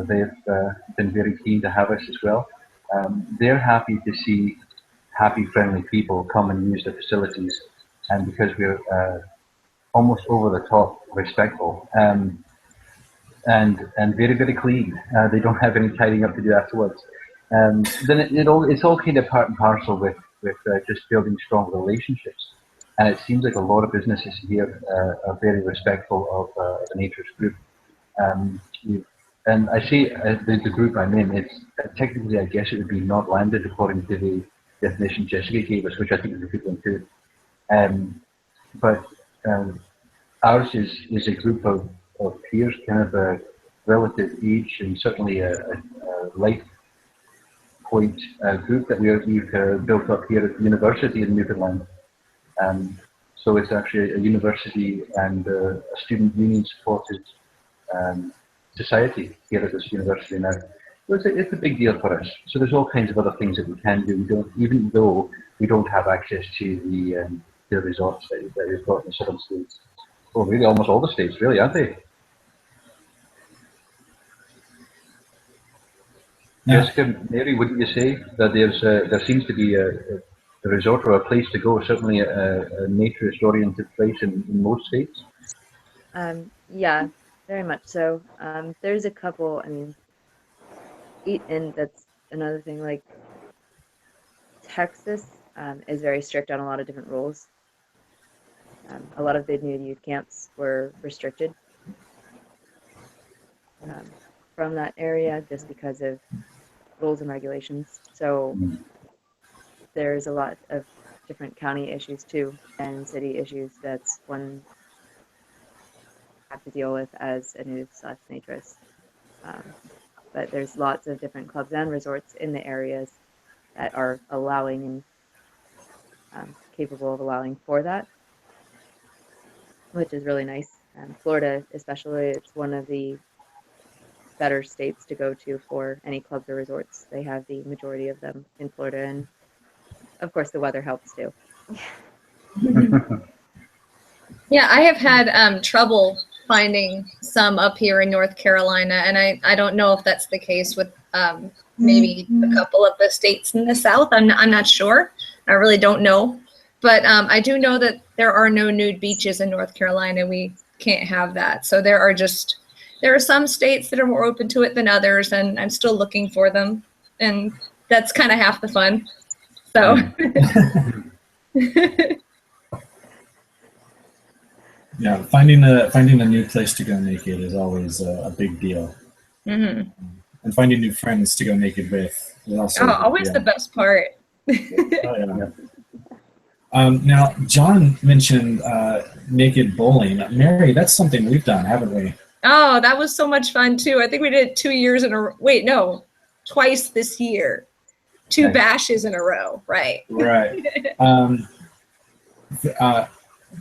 they've been very keen to have us as well. They're happy to see happy, friendly people come and use the facilities, and because we're almost over the top respectful and very, very clean, they don't have any tidying up to do afterwards. Then it's all kind of part and parcel with just building strong relationships. And it seems like a lot of businesses here are very respectful of the naturist group. And I say the group I'm in, it's technically, I guess it would be not landed according to the definition Jessica gave us, which I think is a good one too. But ours is a group of peers, kind of a relative age and certainly a life point group that we've built up here at the university in Newfoundland. So it's actually a university and a student union supported society here at this university now. So it's a big deal for us. So there's all kinds of other things that we can do. Even though we don't have access to the resorts that we've got in the southern states. Well, really almost all the states, really, aren't they? Yeah. Jessica, Mary, wouldn't you say that there seems to be a resort or a place to go, certainly a naturist-oriented place in most states? Yeah, Very much so. There's a couple, I mean, and that's another thing, like Texas is very strict on a lot of different rules. A lot of the nude youth camps were restricted from that area just because of rules and regulations. So there's a lot of different county issues too, and city issues that's one have to deal with as a nudist/naturist. But there's lots of different clubs and resorts in the areas that are allowing and capable of allowing for that, which is really nice. Florida, especially, it's one of the better states to go to for any clubs or resorts. They have the majority of them in Florida, and of course, the weather helps too. Yeah, I have had trouble finding some up here in North Carolina, and I don't know if that's the case with maybe a couple of the states in the South. I'm not sure. I really don't know. But I do know that there are no nude beaches in North Carolina. We can't have that. So there are some states that are more open to it than others, and I'm still looking for them. And that's kind of half the fun. So. Yeah, finding a new place to go naked is always a big deal. Mm-hmm. And finding new friends to go naked with is also always the best part. Oh, yeah. Now, John mentioned naked bowling. Mary, that's something we've done, haven't we? Oh, that was so much fun too. I think we did it 2 years in a row. Wait, no, twice this year. Two bashes in a row, right? Right.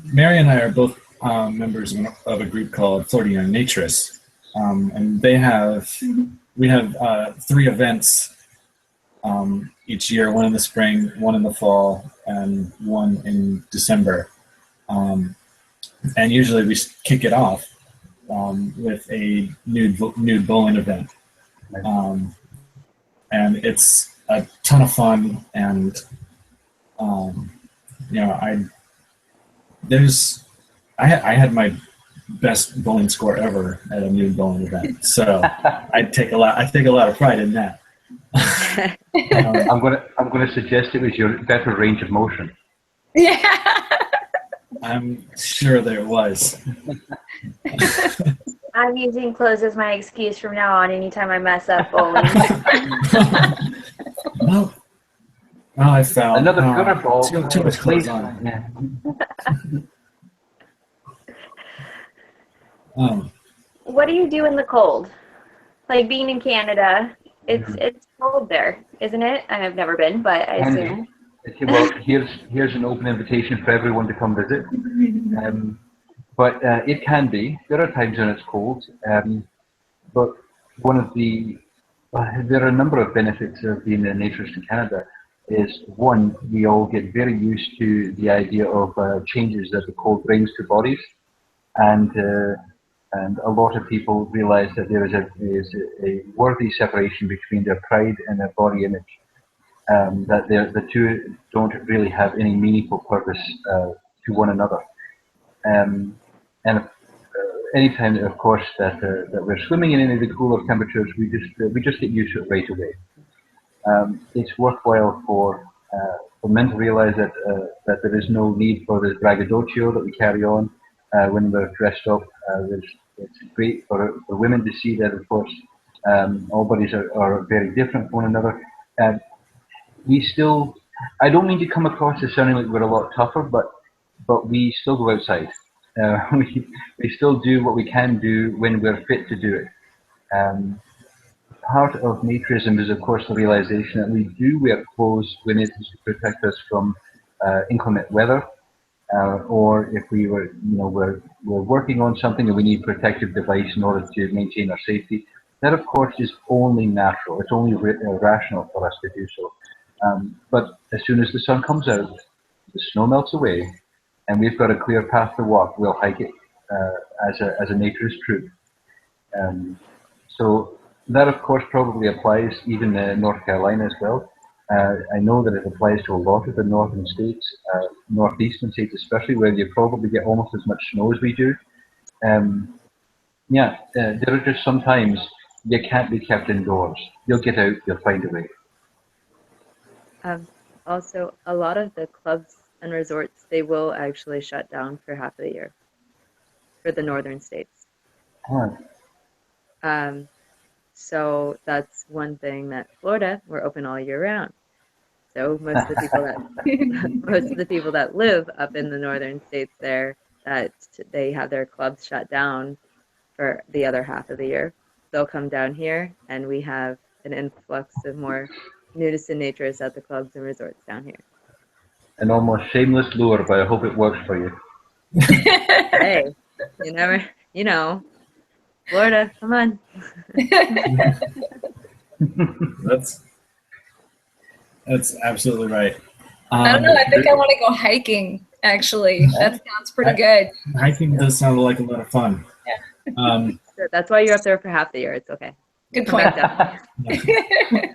Mary and I are both members of a group called Florida Young Naturists, and we have 3 events each year, one in the spring, one in the fall, and one in December. And usually we kick it off with a nude bowling event. And it's a ton of fun, and I had my best bowling score ever at a nude bowling event, so I take a lot of pride in that. I'm gonna suggest it was your better range of motion. Yeah. I'm sure there was. I'm using clothes as my excuse from now on anytime I mess up bowling. Well, I found Another gutter ball. Too much clothes on. Yeah. What do you do in the cold? Like being in Canada, it's cold there, isn't it? I've never been, but I assume. Well, here's an open invitation for everyone to come visit. But it can be. There are times when it's cold. But there are a number of benefits of being a naturist in Canada. Is one, we all get very used to the idea of changes that the cold brings to bodies, and a lot of people realize that there is a worthy separation between their pride and their body image. That the two don't really have any meaningful purpose to one another. And anytime, of course, that we're swimming in any of the cooler temperatures, we just get used to it right away. It's worthwhile for men to realize that there is no need for this braggadocio that we carry on when we're dressed up. It's great for women to see that, of course, all bodies are very different from one another. I don't mean to come across as sounding like we're a lot tougher, but we still go outside. We still do what we can do when we're fit to do it. Part of naturism is, of course, the realization that we do wear clothes when it is to protect us from inclement weather, or if we're working on something and we need a protective device in order to maintain our safety. That, of course, is only natural. It's only rational for us to do so. But as soon as the sun comes out, the snow melts away, and we've got a clear path to walk, we'll hike it as a naturist troop. So that, of course, probably applies even in North Carolina as well. I know that it applies to a lot of the northern states, northeastern states especially, where you probably get almost as much snow as we do. Yeah, there are just sometimes you can't be kept indoors. You'll get out, you'll find a way. Um, Also, a lot of the clubs and resorts, they will actually shut down for half of the year for the northern states. Huh. Um, so that's one thing that Florida, we're open all year round. So most of the people that most of the people that live up in the northern states there, that they have their clubs shut down for the other half of the year. They'll come down here, and we have an influx of more nudists and naturists at the clubs and resorts down here. An almost shameless lure, but I hope it works for you. Hey, you never, Florida, come on. That's absolutely right. I don't know. I think I want to go hiking. Actually, that sounds pretty good. Hiking does sound like a lot of fun. Yeah. That's why you're up there for half the year. It's okay. Good Come point. back down.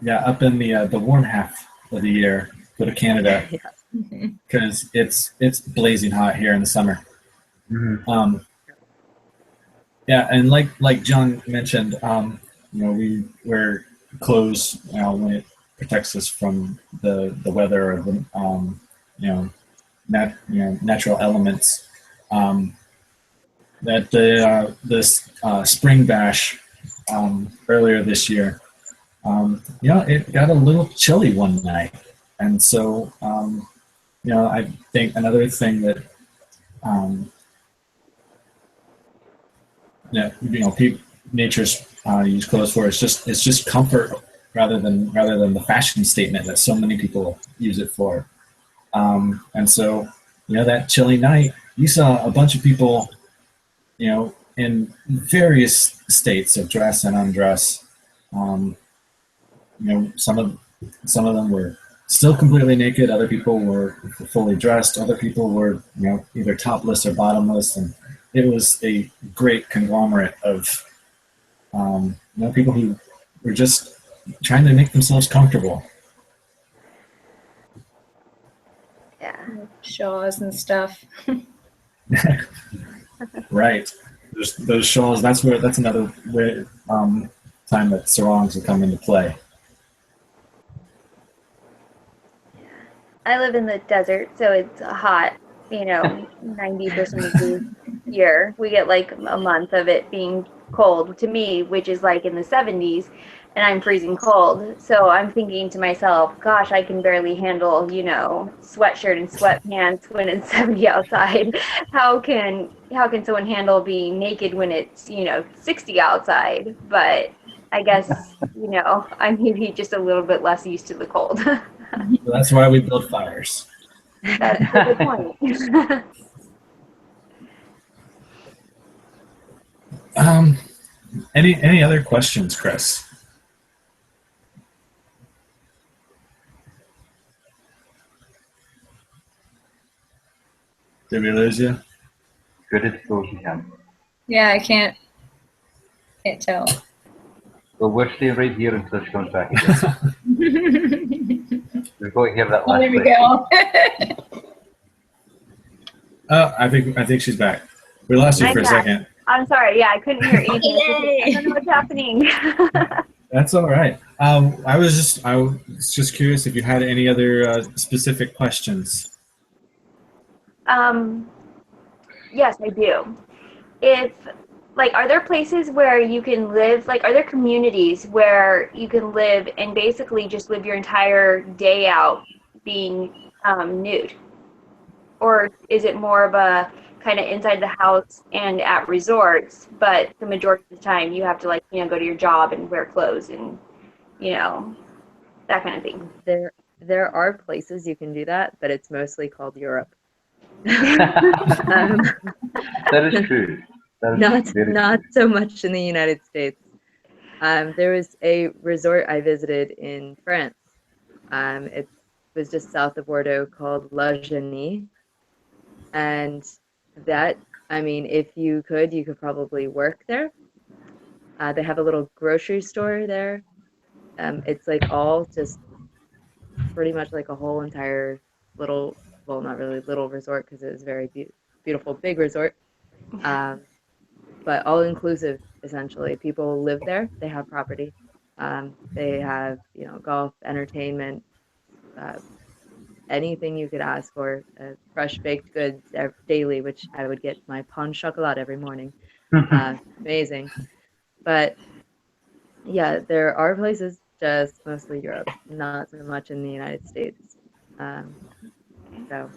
Yeah, up in the warm half of the year, go to Canada Yeah. because it's blazing hot here in the summer. Mm-hmm. Yeah, and like John mentioned, we're clothes, when it protects us from the weather or the natural elements. That this spring bash earlier this year, it got a little chilly one night, and so I think another thing that nature's use clothes for it's just comfort rather than the fashion statement that so many people use it for. And so that chilly night, you saw a bunch of people, in various states of dress and undress. Some of them were still completely naked. Other people were fully dressed. Other people were, either topless or bottomless, and it was a great conglomerate of, people who were just trying to make themselves comfortable. Yeah. Shawls and stuff. Right. Those shawls. That's another way, time that sarongs will come into play. I live in the desert, so it's hot, 90% of the year. We get like a month of it being cold to me, which is like in the 70s, and I'm freezing cold. So I'm thinking to myself, gosh, I can barely handle, sweatshirt and sweatpants when it's 70 outside. How can someone handle being naked when it's, 60 outside? But I guess, I'm maybe just a little bit less used to the cold. So that's why we build fires. That's a good point. Any other questions, Chris? Did we lose you? Good as close as you can. Yeah, I can't tell. Well, we're staying right here until she comes back again. We've got to hear that Oh, last there we question. go. Oh, I think she's back. We lost you I'm for a back. second. I'm sorry. Yeah, I couldn't hear anything. Yay. I don't know what's happening. That's all right. I was just curious if you had any other specific questions. Yes, I do. Are there places where you can live, are there communities where you can live and basically just live your entire day out being nude? Or is it more of a kind of inside the house and at resorts, but the majority of the time you have to go to your job and wear clothes and, that kind of thing? There are places you can do that, but it's mostly called Europe. That is true. Not so much in the United States. There was a resort I visited in France. It was just south of Bordeaux called La Genie. And that, if you could probably work there. They have a little grocery store there. It's all just pretty much like a whole entire little, well, not really little resort because it was very beautiful big resort. But all inclusive, essentially. People live there, they have property. They have, golf, entertainment, uh, anything you could ask for, fresh baked goods daily, which I would get my pain chocolat every morning. Amazing. But yeah, there are places, just mostly Europe, not so much in the United States. So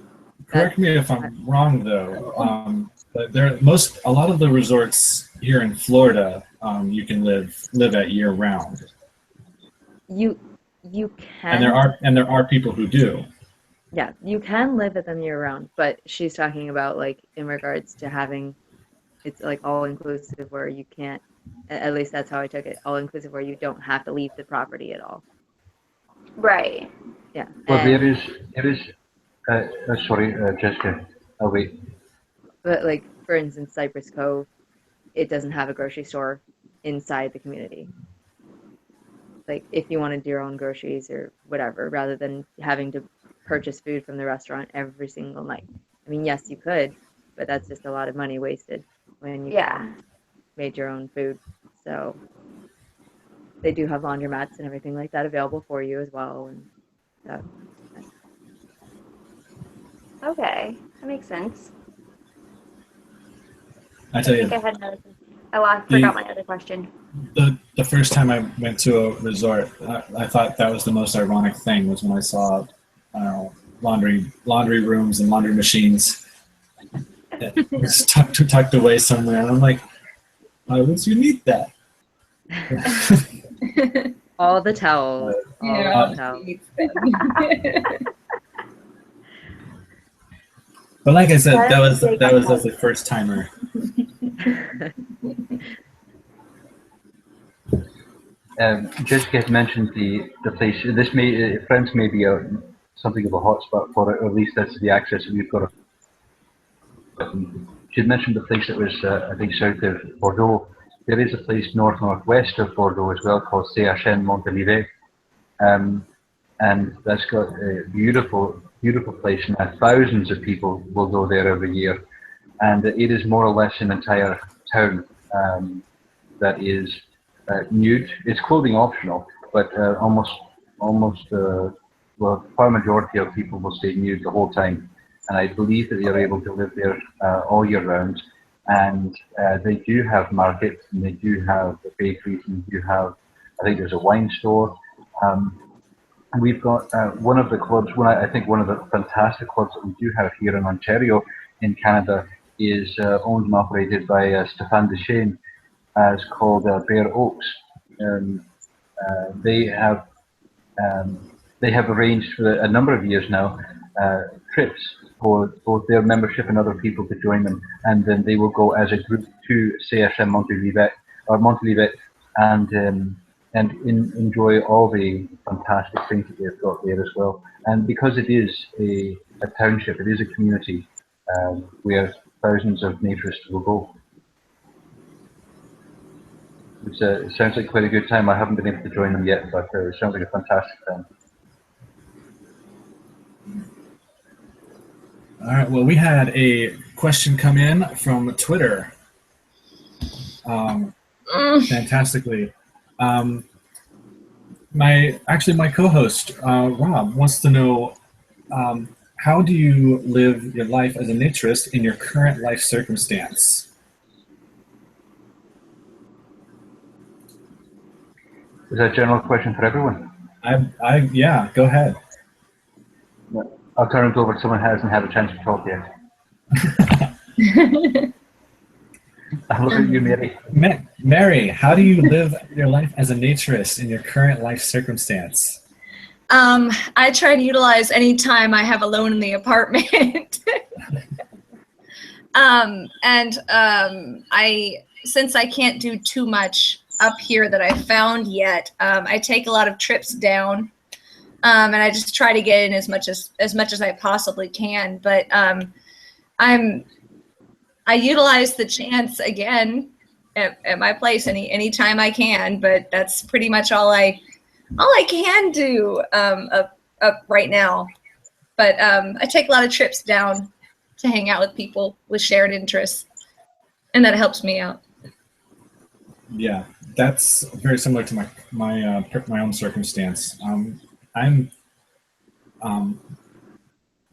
Correct me if I'm wrong, though. But a lot of the resorts here in Florida, you can live at year round. you And can. there are people who do. Yeah, you can live at them year round, but she's talking about like in regards to having it's like all inclusive where you can't, at least that's how I took it, all inclusive where you don't have to leave the property at all. Right. Yeah. Well, And there is. Sorry, Jessica. I'll wait. but like for instance, Cypress Cove, it doesn't have a grocery store inside the community. Like if you wanted your own groceries or whatever, rather than having to purchase food from the restaurant every single night. I mean, yes, you could, but that's just a lot of money wasted when you Yeah. made your own food. So they do have laundromats and everything like that available for you as well. And that, Okay. That makes sense. I tell I you, think I had another. I forgot my other question. the first time I went to a resort, I thought that was the most ironic thing was when I saw laundry rooms and laundry machines was tucked away somewhere, and I'm like, why would you need that? all the towels. All the towels. But like I said, that was That's the first timer. Jessica has mentioned the place. This France may be something of a hotspot for it, or at least that's the access that we've got. She had mentioned the place that was, I think, south of Bordeaux. There is a place northwest of Bordeaux as well called Montalivet, and that's got a beautiful place, and thousands of people will go there every year. And it is more or less an entire town that is nude. It's clothing optional, but well, far majority of people will stay nude the whole time. And I believe that they are able to live there all year round. And they do have markets, and they do have bakeries, and they do have, I think there's a wine store. And we've got one of the clubs, I think one of the fantastic clubs that we do have here in Ontario, in Canada, is owned and operated by Stéphane Deschênes. It's called Bear Oaks. They have arranged for a number of years now trips for both their membership and other people to join them, and then they will go as a group to CSM Montalivet and enjoy all the fantastic things that they've got there as well. And because it is a township, it is a community where thousands of naturists will go. It sounds like quite a good time. I haven't been able to join them yet, but it sounds like a fantastic time. All right. Well, we had a question come in from Twitter. Fantastically. My co-host Rob wants to know how do you live your life as a naturist in your current life circumstance? Is that a general question for everyone? Yeah, go ahead. I'll turn it over to someone who hasn't had a chance to talk yet. I'll look at you, Mary. Mary, how do you live your life as a naturist in your current life circumstance? I try to utilize any time I have alone in the apartment. Since I can't do too much up here that I found yet, I take a lot of trips down, and I just try to get in as much as I possibly can. But I utilize the chance again at my place any time I can. But that's pretty much all I can do up right now. But I take a lot of trips down to hang out with people with shared interests, and that helps me out. Yeah, that's very similar to my own circumstance. I'm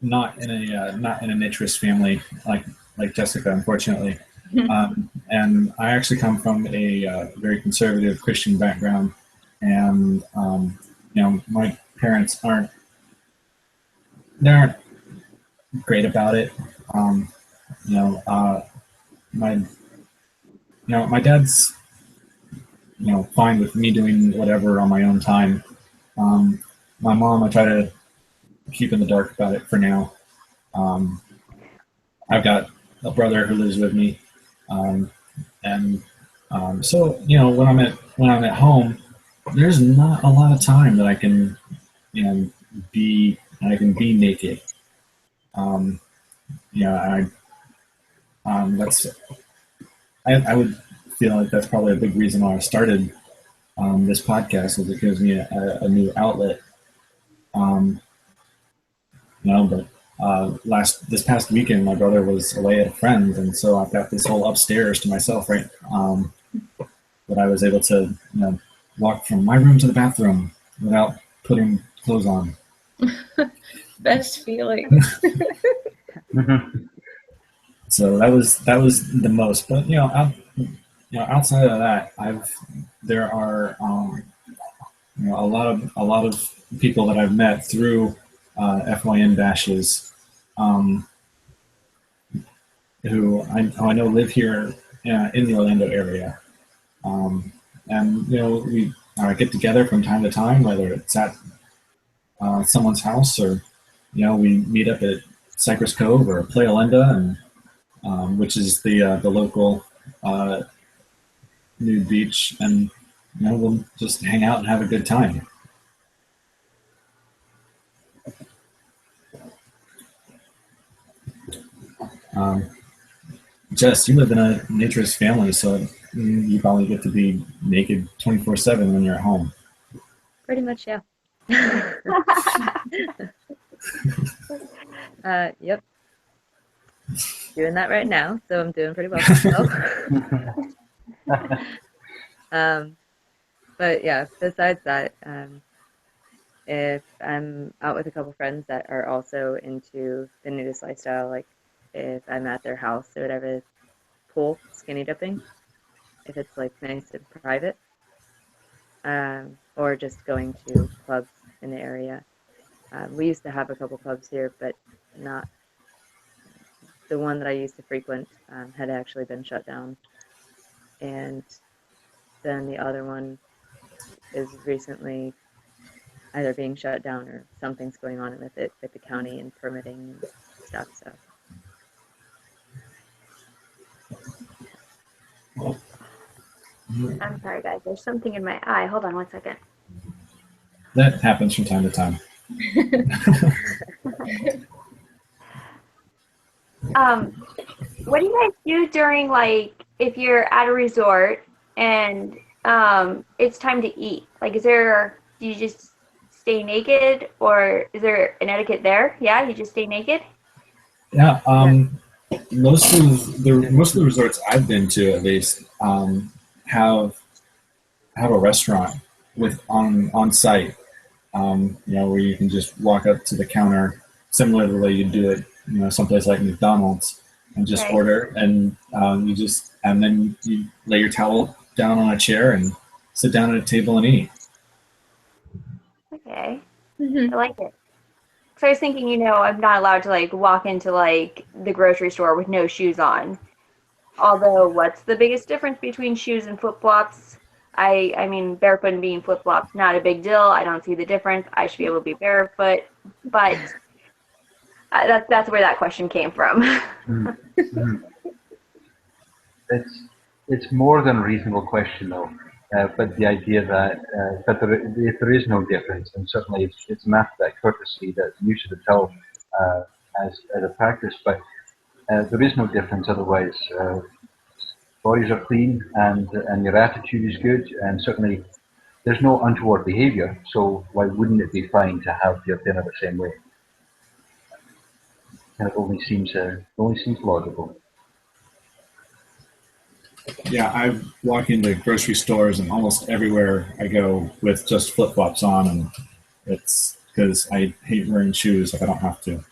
not in a naturist family like Jessica, unfortunately. And I actually come from a very conservative Christian background, and my parents aren't great about it. Um, you know, my my dad's fine with me doing whatever on my own time. My mom, I try to keep in the dark about it for now. Um, I've got a brother who lives with me, and so when I'm at home, there's not a lot of time that I can be naked. Um, I that's I would feel like that's probably a big reason why I started this podcast, is it gives me a new outlet. Um, but this past weekend, my brother was away at a friend, and so I've got this whole upstairs to myself, right? That I was able to walk from my room to the bathroom without putting clothes on. Best feeling. So that was the most. But outside of that, there are a lot of people that I've met through FYN bashes, who I know live here in the Orlando area, and we get together from time to time, whether it's at someone's house, or we meet up at Cypress Cove or Playa Linda, and which is the local nude beach, and we'll just hang out and have a good time. Jess, you live in a naturist family, so you probably get to be naked 24/7 when you're at home. Pretty much, yeah. Yep. Doing that right now, so I'm doing pretty well myself. But yeah, besides that, if I'm out with a couple friends that are also into the nudist lifestyle, like if I'm at their house or whatever, pool, skinny dipping, if it's like nice and private, or just going to clubs in the area. We used to have a couple clubs here, but not the one that I used to frequent had actually been shut down, and then the other one is recently either being shut down or something's going on with it with the county and permitting and stuff. So I'm sorry, guys. There's something in my eye. Hold on one second. That happens from time to time. What do you guys do during, like, if you're at a resort and it's time to eat? Like, do you just stay naked, or is there an etiquette there? Yeah, you just stay naked? Yeah. Most of the resorts I've been to, at least, have a restaurant on site, where you can just walk up to the counter, similar to the way you do it, someplace like McDonald's, and just Right. order, and then you lay your towel down on a chair and sit down at a table and eat. Okay. Mm-hmm. I like it. So I was thinking, I'm not allowed to, like, walk into, like, the grocery store with no shoes on. Although, what's the biggest difference between shoes and flip-flops? I mean, barefoot and being flip-flops, not a big deal. I don't see the difference. I should be able to be barefoot. But that's where that question came from. Mm-hmm. It's more than a reasonable question, though. But the idea that there is no difference, and certainly it's math that courtesy that you should tell as a practice, but there is no difference otherwise. Bodies are clean, and your attitude is good, and certainly there's no untoward behavior, so why wouldn't it be fine to have your dinner the same way? kind of only seems logical. Yeah, I walk into grocery stores and almost everywhere I go with just flip-flops on, and it's because I hate wearing shoes if I don't have to.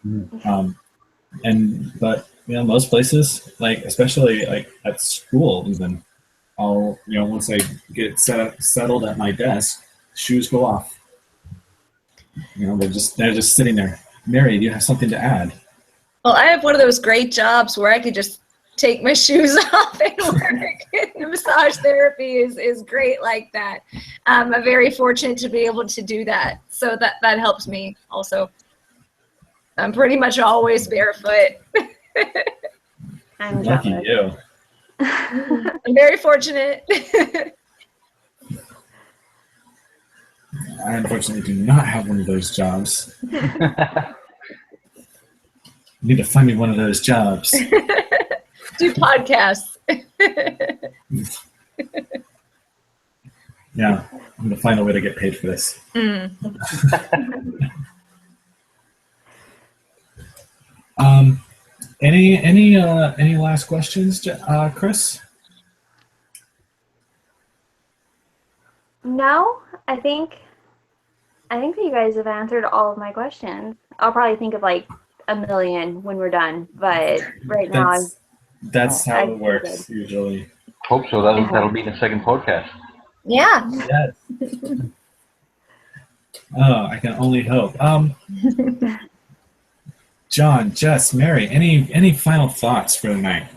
Mm. But most places, like especially like at school, even I'll once I get settled at my desk, shoes go off. They're just sitting there. Mary, do you have something to add? Well, I have one of those great jobs where I could just take my shoes off and work. Massage therapy is great like that. I'm very fortunate to be able to do that. So that helps me also. I'm pretty much always barefoot. I'm Lucky jealous. you. I'm very fortunate. I unfortunately do not have one of those jobs. You need to find me one of those jobs. Do podcasts. Yeah, I'm gonna find a way to get paid for this. Any last questions, Chris? No, I think that you guys have answered all of my questions. I'll probably think of like a million when we're done, but right now That's how I it works usually. Hope so. That'll be the second podcast. Yeah. Yes. Oh, I can only hope. John, Jess, Mary, any final thoughts for the night?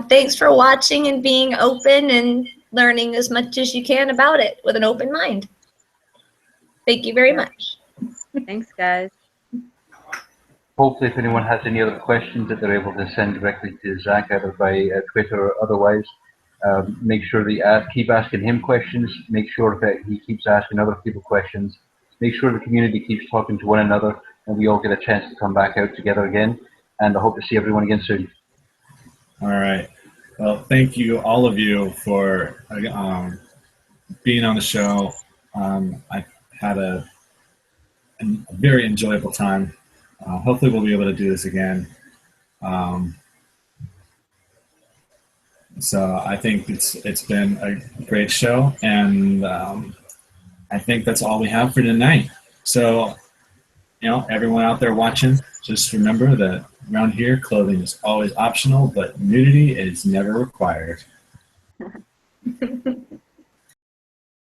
Thanks for watching and being open and learning as much as you can about it with an open mind. Thank you very much. Thanks, guys. Hopefully, if anyone has any other questions that they're able to send directly to Zach, either by Twitter or otherwise, make sure they keep asking him questions. Make sure that he keeps asking other people questions. Make sure the community keeps talking to one another, and we all get a chance to come back out together again. And I hope to see everyone again soon. All right. Well, thank you, all of you, for being on the show. I had a very enjoyable time. Hopefully, we'll be able to do this again. So I think it's been a great show, and I think that's all we have for tonight. So, everyone out there watching, just remember that around here, clothing is always optional, but nudity is never required.